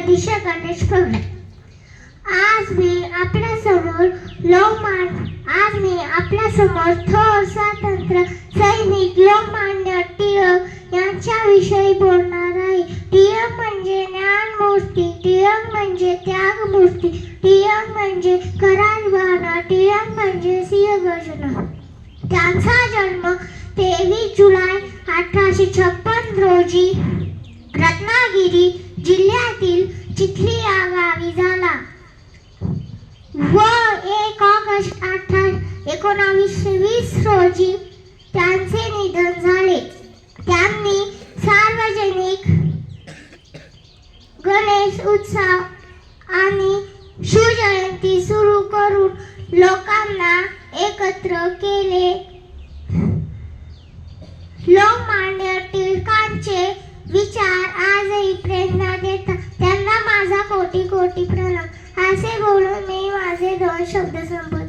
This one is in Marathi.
जगदीश गणेश प्रभू. आज मी आपल्यासमोर थोर स्वातंत्र्य सैनिक लोकमान्य टिळक यांच्याविषयी बोलणार आहे. टिळक म्हणजे ज्ञानमूर्ती, टिळक म्हणजे त्यागमूर्ती, टिळक म्हणजे करारवाना, टिळक म्हणजे सिंहगर्जना. त्यांचा जन्म 23 जुलै 1856 रोजी रत्नागिरी जिल्ह्यातील चिखली या गावी झाला व 1 ऑगस्ट 1920 रोजी त्यांचे निधन झाले. त्यांनी सार्वजनिक गणेश उत्सव आणि शिवजयंती सुरू करून लोकांना एकत्र केले. लोकमान्य टिळकांचे विचार आजही प्रेरणा देतात. त्यांना माझा कोटी कोटी प्रणाम. असे बोलून मी माझे 2 शब्द संपवले.